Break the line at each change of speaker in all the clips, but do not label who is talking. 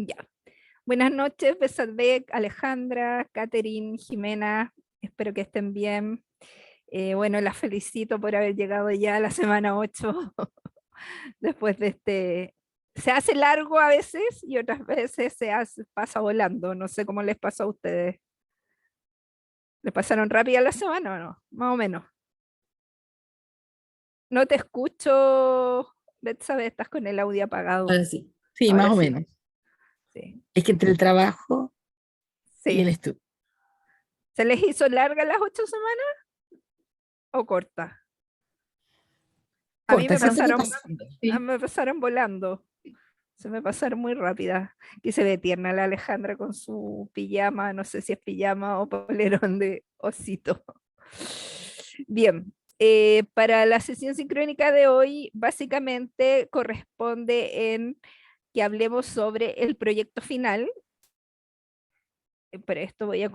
Ya. Buenas noches, Besadbek, Alejandra, Catherine, Jimena. Espero que estén bien. Bueno, las felicito por haber llegado ya a la semana 8 después de este... Se hace largo a veces y otras veces pasa volando. No sé cómo les pasó a ustedes. ¿Les pasaron rápida la semana o no? Más o menos. No te escucho, Betsabe, estás con el audio apagado.
Ahora sí, sí, más
Ahora
o
sí,
menos.
sí.
Es que entre el trabajo y el
Sí.
estudio,
¿Se les hizo larga las 8 semanas o cortas? A mí
corta,
me
siento que
pasaron,
pasando.
a
Sí.
mí me pasaron volando, se me pasaron muy rápida. Que se ve tierna la Alejandra con su pijama, no sé si es pijama o polerón de osito. Bien, para la sesión sincrónica de hoy, básicamente corresponde en que hablemos sobre el proyecto final. Para esto voy a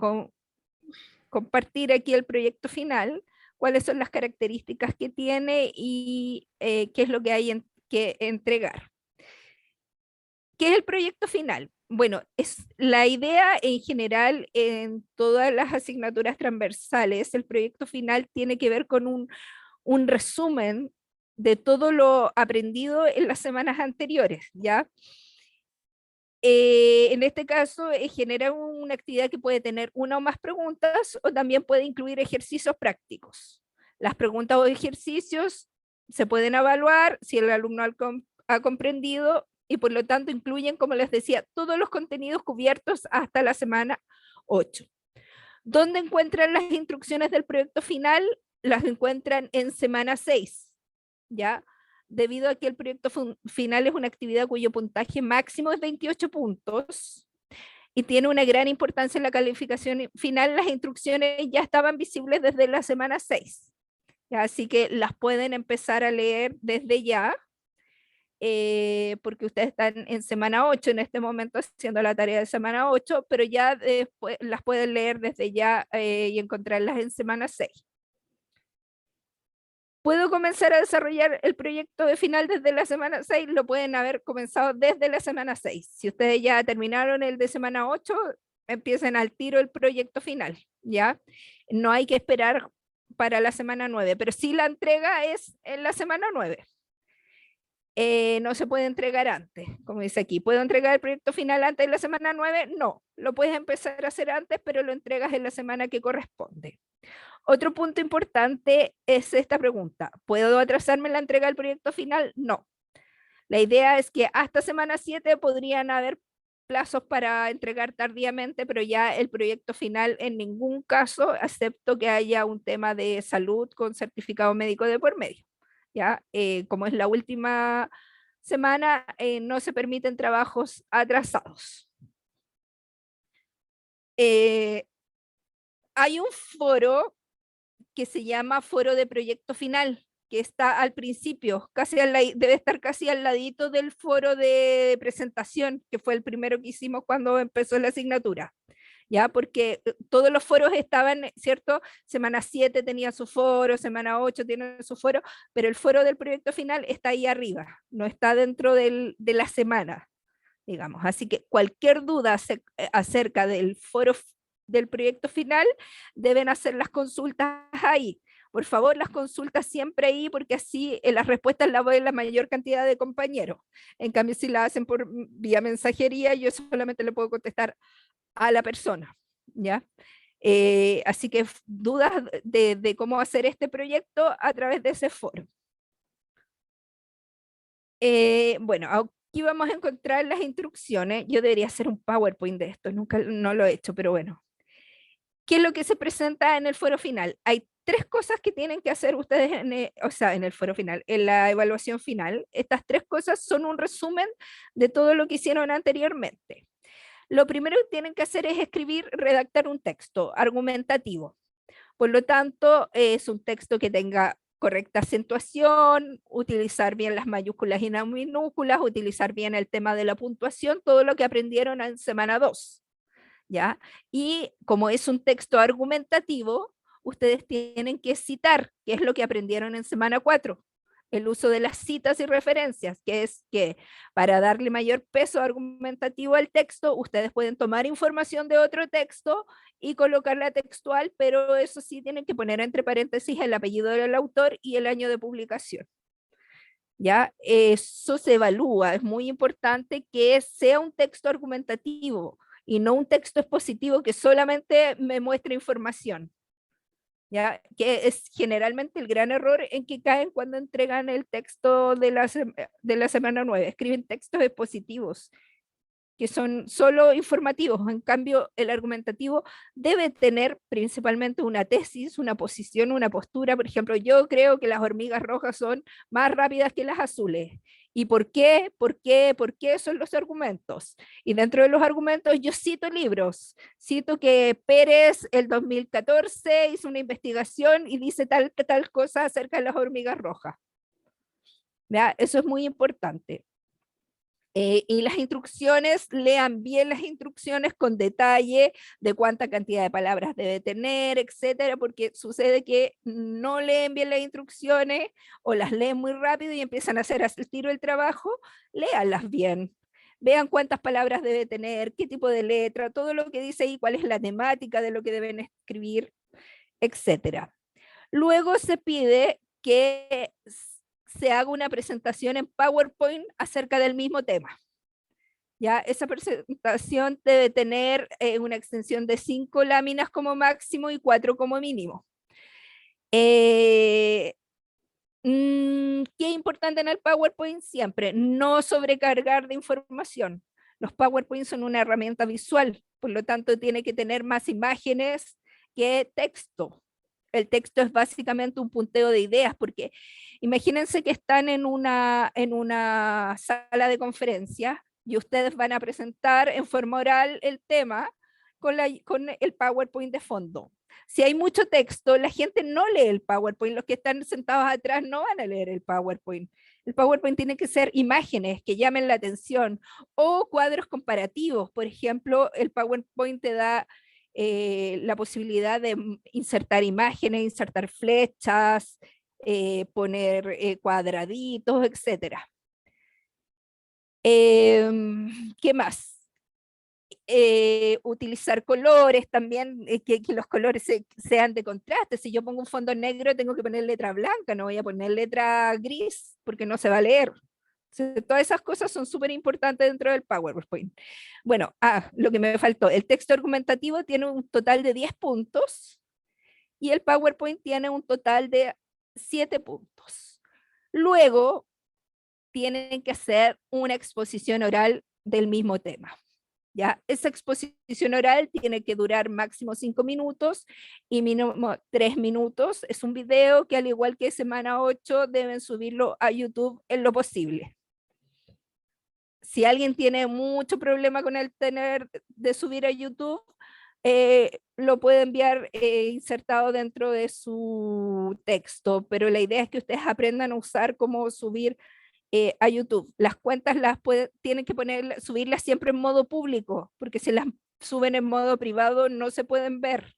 compartir aquí el proyecto final, cuáles son las características que tiene y qué es lo que hay que entregar. ¿Qué es el proyecto final? Bueno, es la idea en general en todas las asignaturas transversales. El proyecto final tiene que ver con un resumen de todo lo aprendido en las semanas anteriores, ¿ya? En este caso, genera una actividad que puede tener una o más preguntas o también puede incluir ejercicios prácticos. Las preguntas o ejercicios se pueden evaluar si el alumno ha comprendido y por lo tanto incluyen, como les decía, todos los contenidos cubiertos hasta la semana 8. ¿Dónde encuentran las instrucciones del proyecto final? Las encuentran en semana 6, ¿ya? Debido a que el proyecto final es una actividad cuyo puntaje máximo es 28 puntos y tiene una gran importancia en la calificación final, las instrucciones ya estaban visibles desde la semana 6, ¿ya? Así que las pueden empezar a leer desde ya, porque ustedes están en semana 8 en este momento haciendo la tarea de semana 8, pero ya después las pueden leer desde ya y encontrarlas en semana 6. ¿Puedo comenzar a desarrollar el proyecto de final desde la semana 6? Lo pueden haber comenzado desde la semana 6. Si ustedes ya terminaron el de semana 8, empiecen al tiro el proyecto final, ¿ya? No hay que esperar para la semana 9, pero sí la entrega es en la semana 9. No se puede entregar antes, como dice aquí. ¿Puedo entregar el proyecto final antes de la semana 9? No, lo puedes empezar a hacer antes, pero lo entregas en la semana que corresponde. Otro punto importante es esta pregunta. ¿Puedo atrasarme en la entrega del proyecto final? No. La idea es que hasta semana 7 podrían haber plazos para entregar tardíamente, pero ya el proyecto final en ningún caso, excepto que haya un tema de salud con certificado médico de por medio. ¿Ya? Como es la última semana, no se permiten trabajos atrasados. Eh, Hay un foro que se llama Foro de Proyecto Final, que está al principio, debe estar casi al ladito del foro de presentación, que fue el primero que hicimos cuando empezó la asignatura. ¿Ya? Porque todos los foros estaban, ¿cierto? Semana 7 tenía su foro, semana 8 tiene su foro, pero el foro del proyecto final está ahí arriba, no está dentro de la semana, digamos. Así que cualquier duda acerca del foro del proyecto final, deben hacer las consultas ahí. Por favor, las consultas siempre ahí, porque así las respuestas las ven la mayor cantidad de compañeros. En cambio, si la hacen por vía mensajería, yo solamente le puedo contestar a la persona, ¿ya? Así que dudas de cómo hacer este proyecto a través de ese foro. Bueno, aquí vamos a encontrar las instrucciones. Yo debería hacer un PowerPoint de esto, nunca no lo he hecho, pero bueno. ¿Qué es lo que se presenta en el foro final? Hay tres cosas que tienen que hacer ustedes, o sea, en el foro final, en la evaluación final. Estas tres cosas son un resumen de todo lo que hicieron anteriormente. Lo primero que tienen que hacer es redactar un texto argumentativo. Por lo tanto, es un texto que tenga correcta acentuación, utilizar bien las mayúsculas y las minúsculas, utilizar bien el tema de la puntuación, todo lo que aprendieron en semana 2. ¿Ya? Y como es un texto argumentativo, ustedes tienen que citar qué es lo que aprendieron en semana 4. el uso de las citas y referencias, que es que para darle mayor peso argumentativo al texto, ustedes pueden tomar información de otro texto y colocarla textual, pero eso sí tienen que poner entre paréntesis el apellido del autor y el año de publicación. ¿Ya? Eso se evalúa, es muy importante que sea un texto argumentativo y no un texto expositivo que solamente me muestre información. ¿Ya? Que es generalmente el gran error en que caen cuando entregan el texto de la semana 9. Escriben textos expositivos que son solo informativos. En cambio, el argumentativo debe tener principalmente una tesis, una posición, una postura. Por ejemplo, yo creo que las hormigas rojas son más rápidas que las azules. ¿Y por qué? ¿Por qué? ¿Por qué son los argumentos? Y dentro de los argumentos yo cito libros. Cito que Pérez el 2014 hizo una investigación y dice tal cosa acerca de las hormigas rojas. ¿Ya? Eso es muy importante. Y las instrucciones, lean bien las instrucciones con detalle de cuánta cantidad de palabras debe tener, etcétera, porque sucede que no leen bien las instrucciones o las leen muy rápido y empiezan a hacer el tiro del trabajo. Léanlas bien. Vean cuántas palabras debe tener, qué tipo de letra, todo lo que dice ahí, cuál es la temática de lo que deben escribir, etcétera. Luego se pide que se haga una presentación en PowerPoint acerca del mismo tema. Ya, esa presentación debe tener una extensión de 5 láminas como máximo y 4 como mínimo. ¿Qué es importante en el PowerPoint? Siempre no sobrecargar de información. Los PowerPoint son una herramienta visual, por lo tanto tiene que tener más imágenes que texto. El texto es básicamente un punteo de ideas, porque imagínense que están en una sala de conferencia y ustedes van a presentar en forma oral el tema con el PowerPoint de fondo. Si hay mucho texto, la gente no lee el PowerPoint, los que están sentados atrás no van a leer el PowerPoint. El PowerPoint tiene que ser imágenes que llamen la atención o cuadros comparativos. Por ejemplo, el PowerPoint te da la posibilidad de insertar imágenes, insertar flechas, poner cuadraditos, etcétera. ¿Qué más? Utilizar colores también, que los colores sean de contraste. Si yo pongo un fondo negro, tengo que poner letra blanca, no voy a poner letra gris porque no se va a leer. Todas esas cosas son súper importantes dentro del PowerPoint. Bueno, lo que me faltó, el texto argumentativo tiene un total de 10 puntos y el PowerPoint tiene un total de 7 puntos. Luego, tienen que hacer una exposición oral del mismo tema. ¿Ya? Esa exposición oral tiene que durar máximo 5 minutos y mínimo 3 minutos. Es un video que al igual que semana 8 deben subirlo a YouTube en lo posible. Si alguien tiene mucho problema con el tener de subir a YouTube, lo puede enviar insertado dentro de su texto, pero la idea es que ustedes aprendan a usar cómo subir a YouTube. Las cuentas tienen que subirlas siempre en modo público, porque si las suben en modo privado no se pueden ver.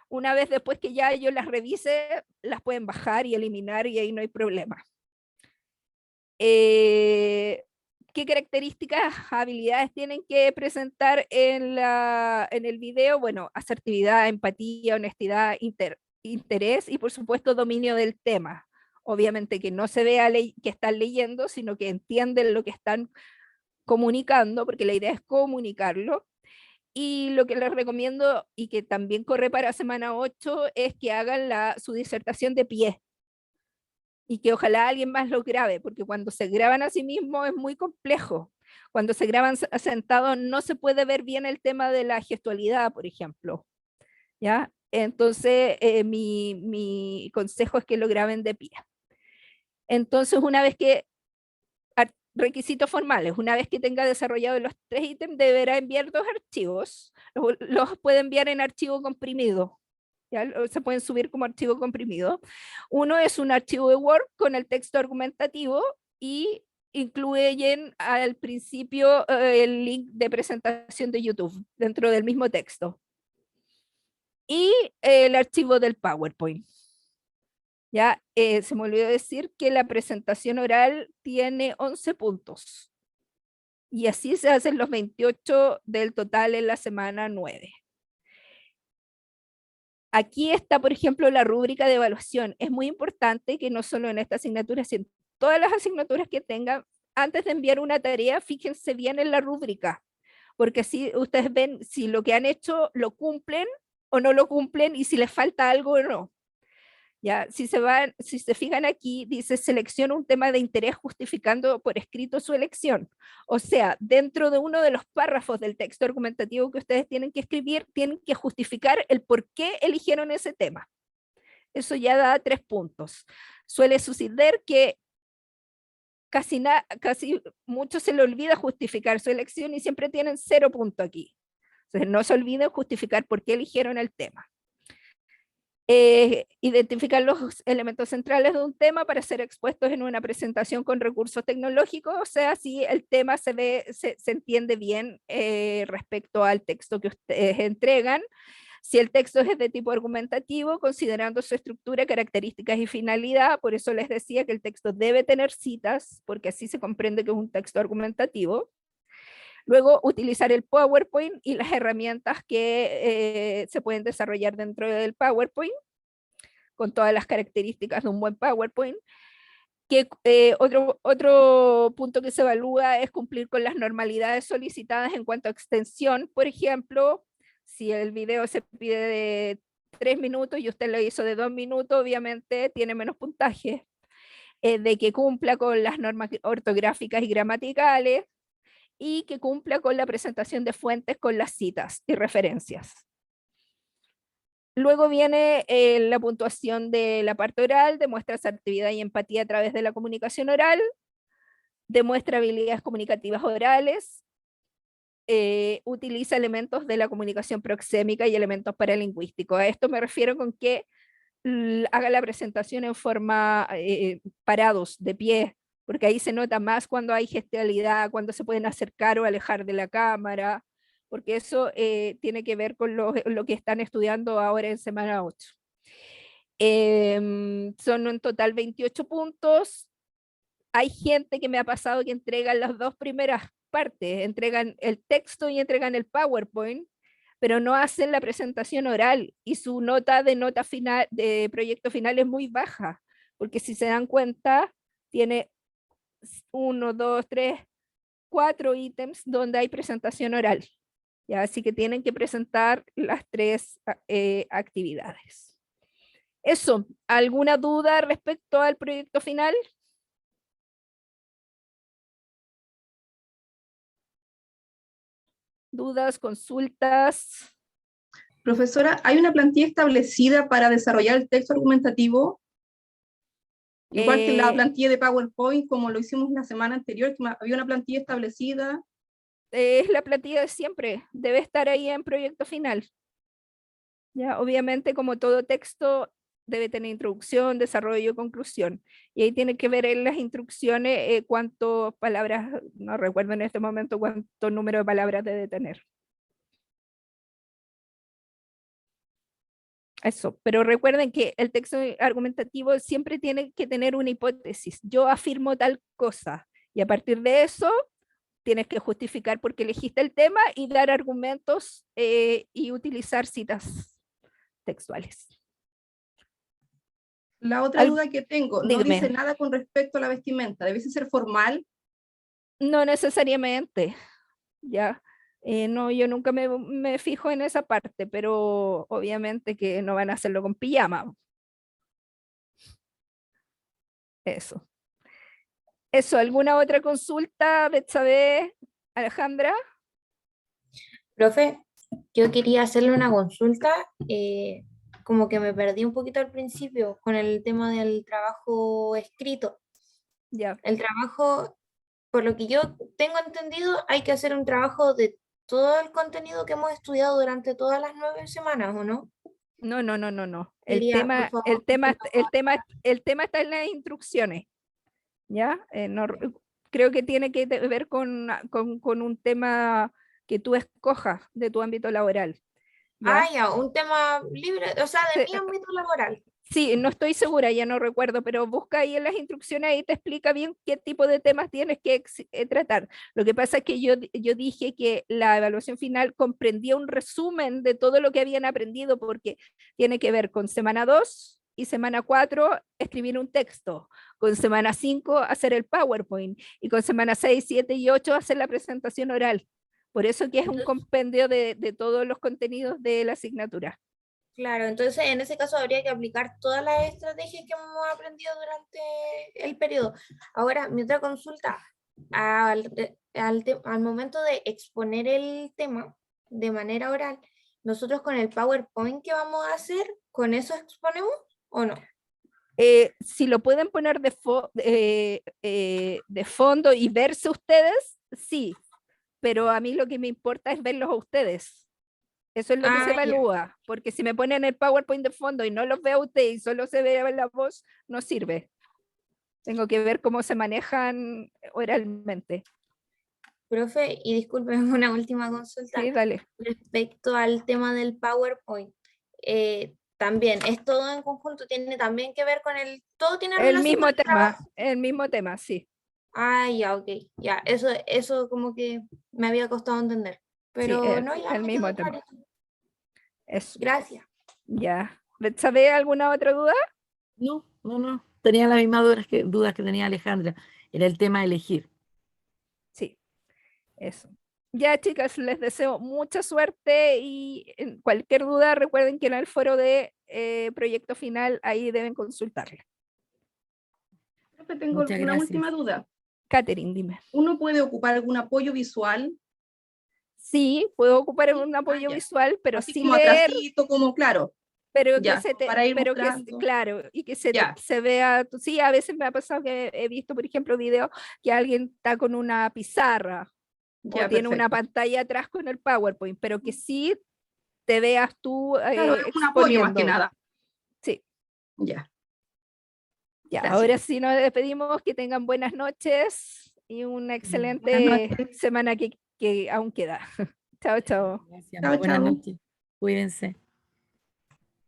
Una vez después que ya yo las revise, las pueden bajar y eliminar y ahí no hay problema. ¿Qué características, habilidades tienen que presentar en el video? Bueno, asertividad, empatía, honestidad, interés y por supuesto dominio del tema. Obviamente que no se vea que están leyendo, sino que entienden lo que están comunicando, porque la idea es comunicarlo. Y lo que les recomiendo y que también corre para semana 8 es que hagan su disertación de pie y que ojalá alguien más lo grabe, porque cuando se graban a sí mismos es muy complejo. Cuando se graban sentados no se puede ver bien el tema de la gestualidad, por ejemplo. ¿Ya? Entonces, mi consejo es que lo graben de pie. Entonces, una vez que, requisitos formales, una vez que tenga desarrollado los 3 ítems, deberá enviar 2 archivos. Los puede enviar en archivo comprimido. ¿Ya? Se pueden subir como archivo comprimido. Uno es un archivo de Word con el texto argumentativo y incluyen al principio el link de presentación de YouTube dentro del mismo texto. Y el archivo del PowerPoint. Ya, se me olvidó decir que la presentación oral tiene 11 puntos. Y así se hacen los 28 del total en la semana 9. Aquí está, por ejemplo, la rúbrica de evaluación. Es muy importante que no solo en esta asignatura, sino en todas las asignaturas que tengan, antes de enviar una tarea, fíjense bien en la rúbrica, porque así ustedes ven si lo que han hecho lo cumplen o no lo cumplen y si les falta algo o no. Ya, si se fijan aquí, dice selecciona un tema de interés justificando por escrito su elección. O sea, dentro de uno de los párrafos del texto argumentativo que ustedes tienen que escribir, tienen que justificar el por qué eligieron ese tema. Eso ya da 3 puntos. Suele suceder que casi mucho se le olvida justificar su elección y siempre tienen 0 puntos aquí. Entonces, no se olviden justificar por qué eligieron el tema. Identificar los elementos centrales de un tema para ser expuestos en una presentación con recursos tecnológicos, o sea, si el tema se entiende bien respecto al texto que ustedes entregan. Si el texto es de tipo argumentativo, considerando su estructura, características y finalidad, por eso les decía que el texto debe tener citas, porque así se comprende que es un texto argumentativo. Luego, utilizar el PowerPoint y las herramientas que se pueden desarrollar dentro del PowerPoint, con todas las características de un buen PowerPoint. Que, otro punto que se evalúa es cumplir con las normalidades solicitadas en cuanto a extensión. Por ejemplo, si el video se pide de 3 minutos y usted lo hizo de 2 minutos, obviamente tiene menos puntaje. De que cumpla con las normas ortográficas y gramaticales, y que cumpla con la presentación de fuentes con las citas y referencias. Luego viene la puntuación de la parte oral, demuestra asertividad y empatía a través de la comunicación oral, demuestra habilidades comunicativas orales, utiliza elementos de la comunicación proxémica y elementos paralingüísticos. A esto me refiero con que haga la presentación en forma parados, de pie, porque ahí se nota más cuando hay gestualidad, cuando se pueden acercar o alejar de la cámara, porque eso tiene que ver con lo que están estudiando ahora en semana 8. Son en total 28 puntos. Hay gente que me ha pasado que entregan las 2 primeras partes, entregan el texto y entregan el PowerPoint, pero no hacen la presentación oral y su nota final, de proyecto final es muy baja, porque si se dan cuenta, tiene 1, 2, 3, 4 ítems donde hay presentación oral. ¿Ya? Así que tienen que presentar las 3 actividades. Eso, ¿alguna duda respecto al proyecto final? ¿Dudas, consultas?
Profesora, ¿hay una plantilla establecida para desarrollar el texto argumentativo? Igual que la plantilla de PowerPoint, como lo hicimos la semana anterior, que había una plantilla establecida.
Es la plantilla de siempre, debe estar ahí en proyecto final. Ya, obviamente, como todo texto, debe tener introducción, desarrollo, conclusión. Y ahí tiene que ver en las instrucciones cuántas palabras, no recuerdo en este momento cuánto número de palabras debe tener. Eso, pero recuerden que el texto argumentativo siempre tiene que tener una hipótesis. Yo afirmo tal cosa y a partir de eso tienes que justificar por qué elegiste el tema y dar argumentos y utilizar citas textuales.
La otra duda que tengo, no
Dígame.
dice nada con respecto a la vestimenta. ¿Debe ser formal?
No necesariamente, ya. No, yo nunca me fijo en esa parte, pero obviamente que no van a hacerlo con pijama. Eso. Eso, ¿alguna otra consulta, Betsabe, Alejandra?
Profe, yo quería hacerle una consulta, como que me perdí un poquito al principio con el tema del trabajo escrito.
Ya.
El trabajo, por lo que yo tengo entendido, hay que hacer un trabajo de todo el contenido que hemos estudiado durante todas las 9 semanas, ¿o no?
No, no, no, no, no.
Quería, por favor,
El tema está en las instrucciones, ¿ya? No, creo que tiene que ver con un tema que tú escojas de tu ámbito laboral. ¿ya?
ya, un tema libre, o sea, de mi ámbito laboral.
Sí, no estoy segura, ya no recuerdo, pero busca ahí en las instrucciones y te explica bien qué tipo de temas tienes que tratar. Lo que pasa es que yo dije que la evaluación final comprendía un resumen de todo lo que habían aprendido, porque tiene que ver con semana 2 y semana 4 escribir un texto, con semana 5 hacer el PowerPoint y con semana 6, 7 y 8 hacer la presentación oral. Por eso que es un compendio de todos los contenidos de la asignatura.
Claro, entonces en ese caso habría que aplicar todas las estrategias que hemos aprendido durante el periodo. Ahora, mi otra consulta, al momento de exponer el tema de manera oral, nosotros con el PowerPoint que vamos a hacer, ¿con eso exponemos o no?
Si lo pueden poner de fondo y verse ustedes, sí, pero a mí lo que me importa es verlos a ustedes. Eso es lo que se
Ah, ya.
evalúa, porque si me ponen el PowerPoint de fondo y no los veo a ustedes y solo se ve la voz, no sirve. Tengo que ver cómo se manejan oralmente.
Profe, y disculpen una última consulta
Sí, dale.
respecto al tema del PowerPoint. También, ¿es todo en conjunto? ¿Tiene también que ver con todo tiene
El
relación con
mismo
el trabajo?
tema, sí.
Ah, ya, ok, ya, eso como que me había costado entender,
Sí,
pero no, ya
el
me
mismo
quedó
tema.
claro.
Eso,
Gracias.
ya. ¿Sabe alguna otra duda?
No, no, no. Tenía las mismas dudas que tenía Alejandra. Era el tema de elegir.
Sí, eso. Ya, chicas, les deseo mucha suerte y en cualquier duda recuerden que en el foro de proyecto final ahí deben consultarle.
Profe, tengo
Muchas
una
gracias.
última duda.
Catherine, dime.
¿Uno puede ocupar algún apoyo visual?
Sí, puedo ocupar
Sí,
un apoyo
ya.
visual, pero
Así
sin
como
leer,
atrasito, como claro,
pero que
ya, para ir
pero que
buscando.
claro, y que
Ya,
se vea, sí, a veces me ha pasado que he visto, por ejemplo, videos que alguien está con una pizarra o
ya,
tiene una
perfecto.
pantalla atrás con el PowerPoint, pero que sí te veas tú
Claro, es un apoyo más que
exponiendo.
nada.
Sí,
Ya,
ya,
gracias.
ahora sí nos despedimos, que tengan buenas noches y una
Buenas
excelente
noches.
semana que aún queda. Chao, chao.
Gracias.
Chao,
Buenas
chao.
noches. Cuídense.